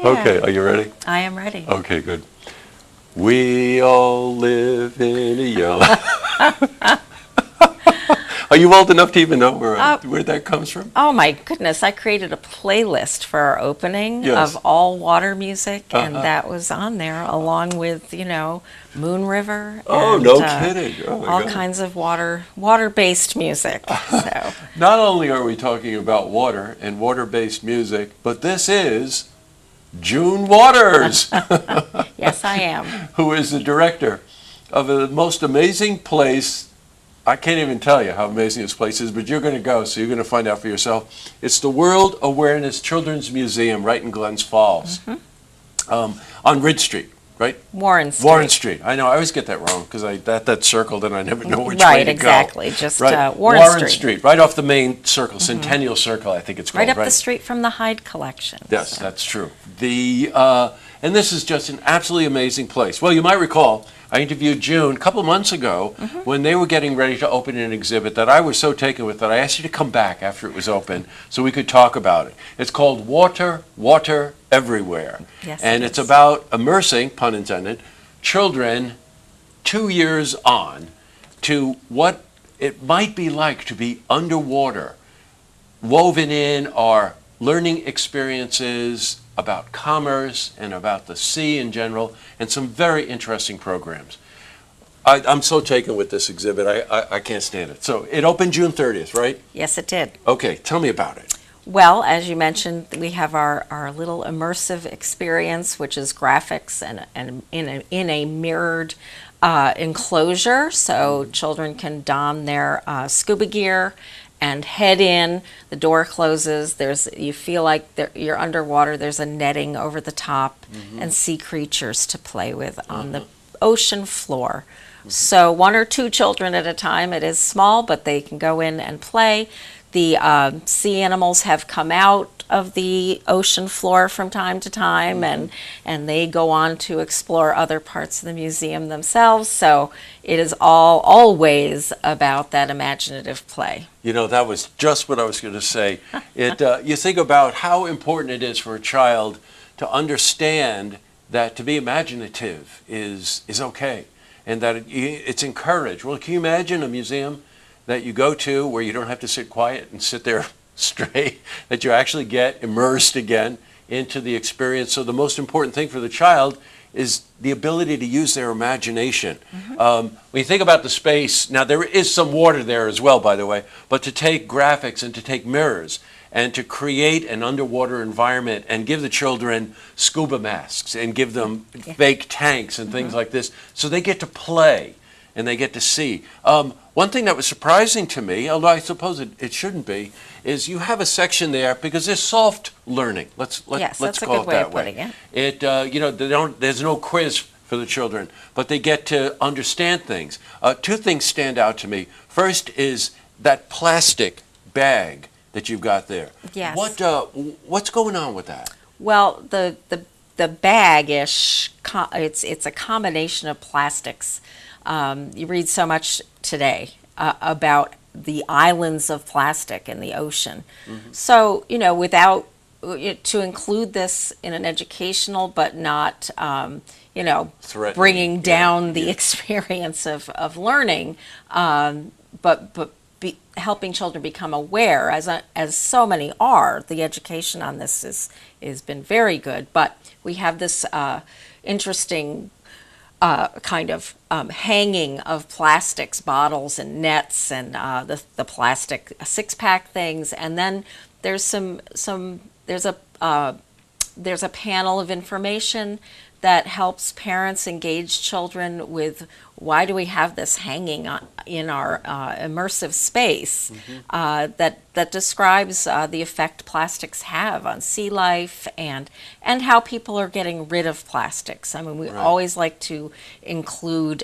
Yeah. Okay, are you ready? I am ready. Okay, good. We all live in a yellow. Are you old enough to even know where that comes from? Oh my goodness, I created a playlist for our opening Yes. of all water music, and Uh-huh. that was on there along with, Moon River Oh, and no kidding. Oh, my all God. kinds of water-based music. So, Not only are we talking about water and water-based music, but this is June Waters, yes, I am. who is the director of the most amazing place. I can't even tell you how amazing this place is, but you're going to go, so you're going to find out for yourself. It's the World Awareness Children's Museum right in Glens Falls, on Ridge Street, right? Warren Street. Warren Street. I know, I always get that wrong because that's circled and I never know which way Right, to exactly. go. Just Right, Warren Street. right off the main circle, Centennial Circle, I think it's called. Right up the street from the Hyde Collection. Yes, so. that's true. And this is just an absolutely amazing place. Well, you might recall, I interviewed June a couple of months ago when they were getting ready to open an exhibit that I was so taken with that I asked you to come back after it was open so we could talk about it. It's called Water, Water Everywhere. Yes, And it's about immersing, pun intended, children 2 years on to what it might be like to be underwater. Woven in are learning experiences about commerce and about the sea in general, and some very interesting programs. I'm so taken with this exhibit, I can't stand it. So it opened June 30th, right? Yes, it did. Okay, tell me about it. Well, as you mentioned, we have our little immersive experience, which is graphics and in a mirrored enclosure, so children can don their scuba gear and head in. The door closes. You feel like you're underwater. There's a netting over the top, and sea creatures to play with on the ocean floor. So 1 or 2 children at a time. It is small, but they can go in and play. The sea animals have come out of the ocean floor from time to time, and they go on to explore other parts of the museum themselves. So it is always about that imaginative play. You know, that was just what I was going to say. You think about how important it is for a child to understand that to be imaginative is okay, and that it's encouraged. Well, can you imagine a museum that you go to where you don't have to sit quiet and sit there straight, that you actually get immersed again into the experience? So the most important thing for the child is the ability to use their imagination. When you think about the space, now there is some water there as well, by the way, but to take graphics and to take mirrors and to create an underwater environment and give the children scuba masks and give them fake tanks and things like this, so they get to play and they get to see. One thing that was surprising to me, although I suppose it shouldn't be, is you have a section there because there's soft learning. Let's call it that way. Yes, that's a good way of putting it. There's no quiz for the children, but they get to understand things. 2 things stand out to me. First is that plastic bag that you've got there. Yes. What's going on with that? Well, the bag-ish, it's a combination of plastics. You read so much today about the islands of plastic in the ocean. So, to include this in an educational but not, bringing down the experience of learning, but helping children become aware, as so many are. The education on this has been very good, but we have this interesting kind of hanging of plastics, bottles and nets, and the plastic 6-pack things, and then there's there's a panel of information that helps parents engage children with why do we have this hanging in our immersive space that describes the effect plastics have on sea life and how people are getting rid of plastics. I mean, we always like to include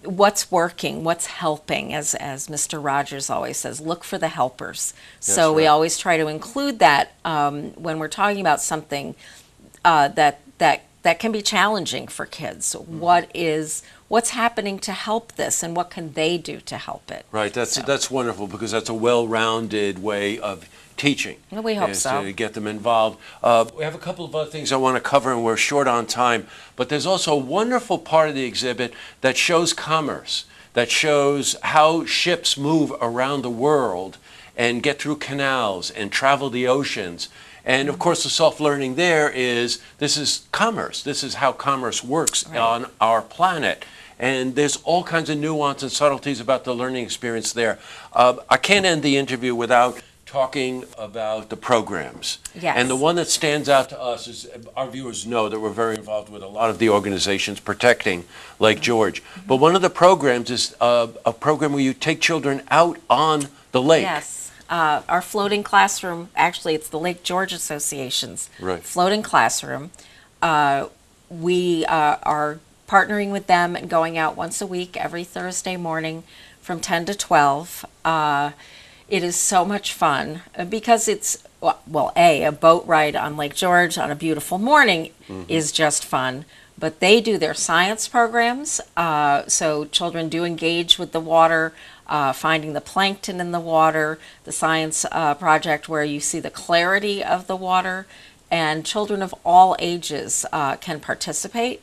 what's working, what's helping, as Mr. Rogers always says, look for the helpers. So we always try to include that when we're talking about something that that can be challenging for kids. What's happening to help this, and what can they do to help it? Right. That's wonderful, because that's a well-rounded way of teaching. Well, we hope is so. To get them involved. We have a couple of other things I want to cover, and we're short on time. But there's also a wonderful part of the exhibit that shows commerce, that shows how ships move around the world and get through canals and travel the oceans. And of course, the soft learning there is, this is commerce. This is how commerce works on our planet. And there's all kinds of nuance and subtleties about the learning experience there. I can't end the interview without talking about the programs. Yes. And the one that stands out to us is, our viewers know that we're very involved with a lot of the organizations protecting Lake George. But one of the programs is a program where you take children out on the lake. Yes. Our floating classroom, actually it's the Lake George Association's floating classroom. We are partnering with them and going out once a week, every Thursday morning from 10 to 12. It is so much fun because it's, well, a boat ride on Lake George on a beautiful morning is just fun. But they do their science programs, so children do engage with the water, finding the plankton in the water, the science project where you see the clarity of the water, and children of all ages can participate.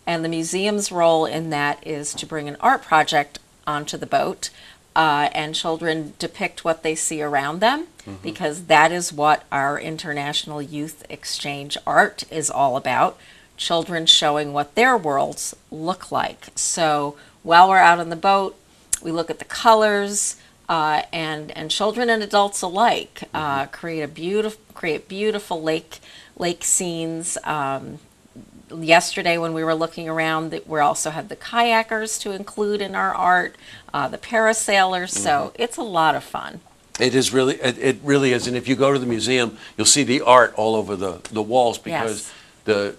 And the museum's role in that is to bring an art project onto the boat, and children depict what they see around them, because that is what our International Youth Exchange art is all about. Children showing what their worlds look like. So while we're out on the boat, we look at the colors, and children and adults alike create beautiful lake scenes. Yesterday, when we were looking around, we also had the kayakers to include in our art, the parasailers. So it's a lot of fun. It is really, it really is. And if you go to the museum, you'll see the art all over the walls, because the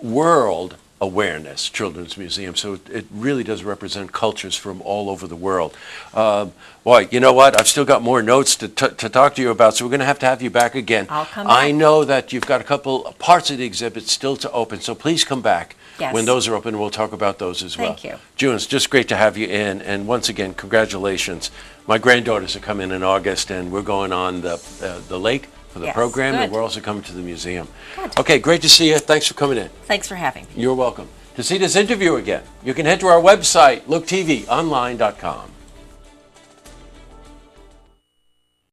world awareness children's museum, so it really does represent cultures from all over the world. Boy, you know what, I've still got more notes to talk to you about, so we're going to have you back again. I'll come back. I know that you've got a couple parts of the exhibit still to open, so please come back when those are open. We'll talk about those as well. Thank you. June, it's just great to have you in, and once again, congratulations. My granddaughters are coming in August, and we're going on the lake for the program, and we're also coming to the museum. Good. Okay, great to see you. Thanks for coming in. Thanks for having me. You're welcome. To see this interview again, you can head to our website, looktvonline.com.